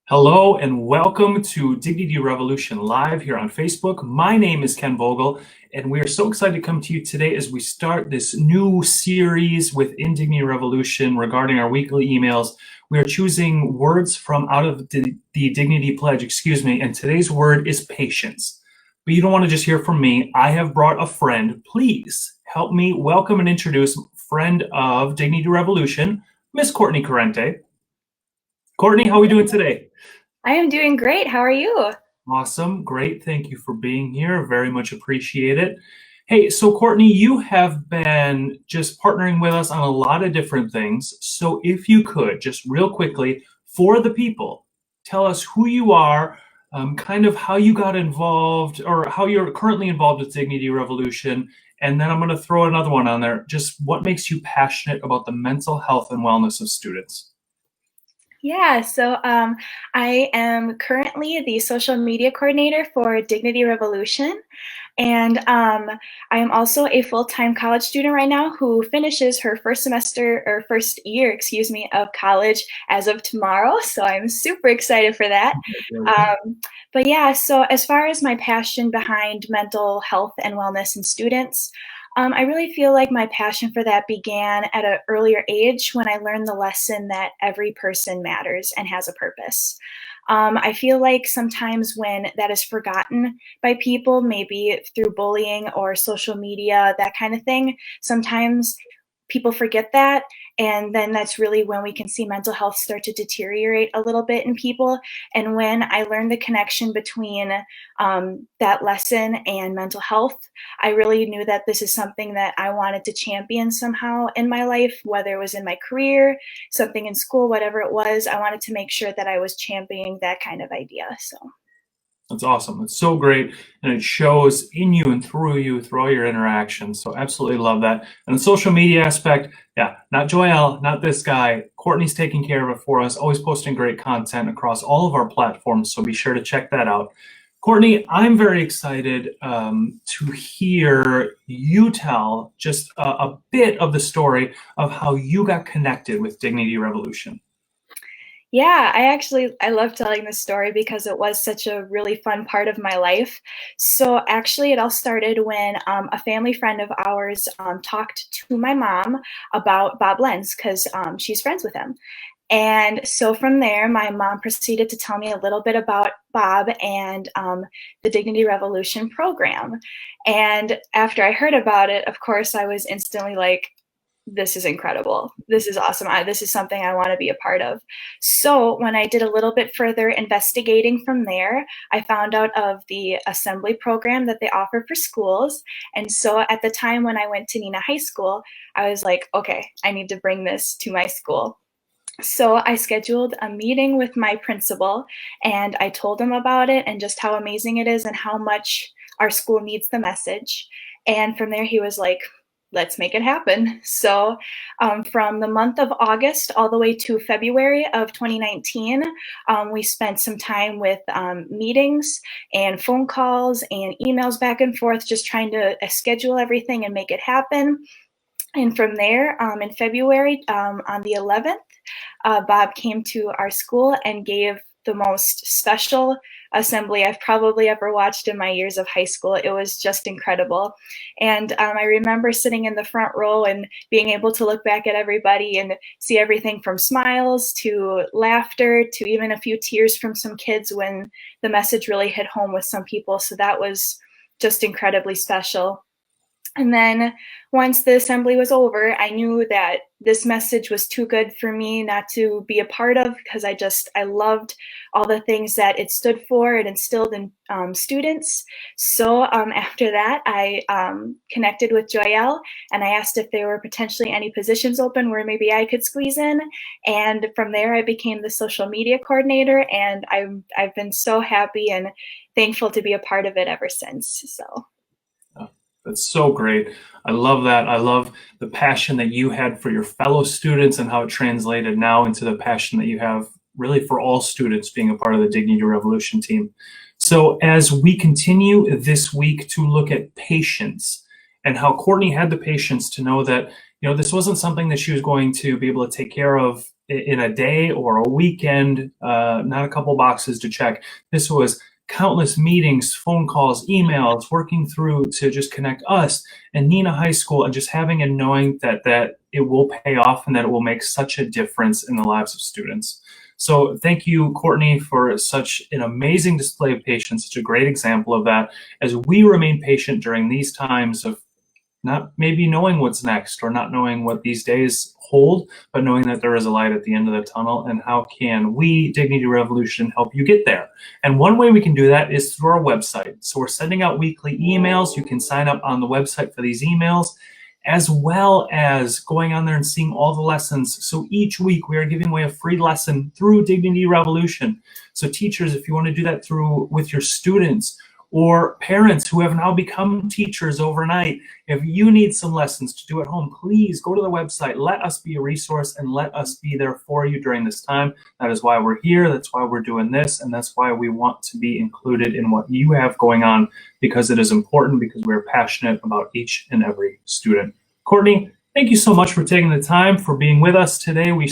Hello and welcome to Dignity Revolution Live here on Facebook. My name is Ken Vogel, and we are so excited to come to you today as we start this new series within Dignity Revolution regarding our weekly emails. We are choosing words from out of the Dignity Pledge, and today's word is patience. But you don't want to just hear from me. I have brought a friend. Please help me welcome and introduce friend of Dignity Revolution, Miss Courtney Corrente. Courtney, how are we doing today? I am doing great. How are you? Awesome. Great. Thank you for being here. Very much appreciate it. Hey, so Courtney, you have been just partnering with us on a lot of different things. So if you could, just real quickly, for the people, tell us who you are, kind of how you got involved or how you're currently involved with Dignity Revolution. And then I'm going to throw another one on there. Just what makes you passionate about the mental health and wellness of students? Yeah, so I am currently the social media coordinator for Dignity Revolution. And I am also a full-time college student right now who finishes her first year, of college as of tomorrow. So I'm super excited for that. But yeah, so as far as my passion behind mental health and wellness in students, I really feel like my passion for that began at an earlier age when I learned the lesson that every person matters and has a purpose. I feel like sometimes when that is forgotten by people, maybe through bullying or social media, that kind of thing, sometimes people forget that. And then that's really when we can see mental health start to deteriorate a little bit in people. And when I learned the connection between that lesson and mental health, I really knew that this is something that I wanted to champion somehow in my life, whether it was in my career, something in school, whatever it was. I wanted to make sure that I was championing that kind of idea. So. That's awesome. It's so great. And it shows in you and through you, through all your interactions. So absolutely love that. And the social media aspect, yeah, not Joelle, not this guy. Courtney's taking care of it for us, always posting great content across all of our platforms. So be sure to check that out. Courtney, I'm very excited to hear you tell just a bit of the story of how you got connected with Dignity Revolution. Yeah, I love telling this story because it was such a really fun part of my life. So actually, it all started when a family friend of ours talked to my mom about Bob Lenz because she's friends with him. And so from there, my mom proceeded to tell me a little bit about Bob and the Dignity Revolution program. And after I heard about it, of course, I was instantly like, this is incredible. This is awesome. This is something I want to be a part of. So when I did a little bit further investigating from there, I found out of the assembly program that they offer for schools. And so at the time when I went to Neenah High School, I was like, okay, I need to bring this to my school. So I scheduled a meeting with my principal and I told him about it and just how amazing it is and how much our school needs the message. And from there, he was like, let's make it happen. So from the month of August all the way to February of 2019, we spent some time with meetings and phone calls and emails back and forth, just trying to schedule everything and make it happen. And from there, in February, on the 11th, Bob came to our school and gave the most special assembly I've probably ever watched in my years of high school. It was just incredible. And I remember sitting in the front row and being able to look back at everybody and see everything from smiles to laughter to even a few tears from some kids when the message really hit home with some people. So that was just incredibly special. And then once the assembly was over, I knew that this message was too good for me not to be a part of because I loved all the things that it stood for and instilled in students. So after that, I connected with Joelle and I asked if there were potentially any positions open where maybe I could squeeze in. And from there, I became the social media coordinator and I've been so happy and thankful to be a part of it ever since. So. That's so great. I love that. I love the passion that you had for your fellow students and how it translated now into the passion that you have really for all students being a part of the Dignity Revolution team. So as we continue this week to look at patience and how Courtney had the patience to know that, this wasn't something that she was going to be able to take care of in a day or a weekend, not a couple boxes to check. This was countless meetings, phone calls, emails, working through to just connect us and Neenah High School, and just having and knowing that it will pay off and that it will make such a difference in the lives of students. So thank you, Courtney, for such an amazing display of patience, such a great example of that, as we remain patient during these times of not maybe knowing what's next or not knowing what these days hold, but knowing that there is a light at the end of the tunnel. And how can we, Dignity Revolution, help you get there? And one way we can do that is through our website. So we're sending out weekly emails. You can sign up on the website for these emails, as well as going on there and seeing all the lessons. So each week we are giving away a free lesson through Dignity Revolution. So teachers, if you want to do that with your students, or parents who have now become teachers overnight, if you need some lessons to do at home, please go to the website. Let us be a resource and let us be there for you during this time. That is why we're here. That's why we're doing this. And that's why we want to be included in what you have going on, because it is important, because we're passionate about each and every student. Courtney, thank you so much for taking the time, for being with us today. We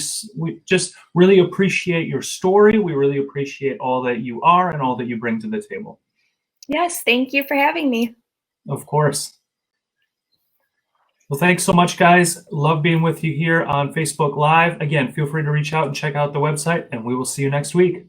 just really appreciate your story. We really appreciate all that you are and all that you bring to the table. Yes, thank you for having me. Of course. Well, thanks so much, guys. Love being with you here on Facebook Live. Again, feel free to reach out and check out the website, and we will see you next week.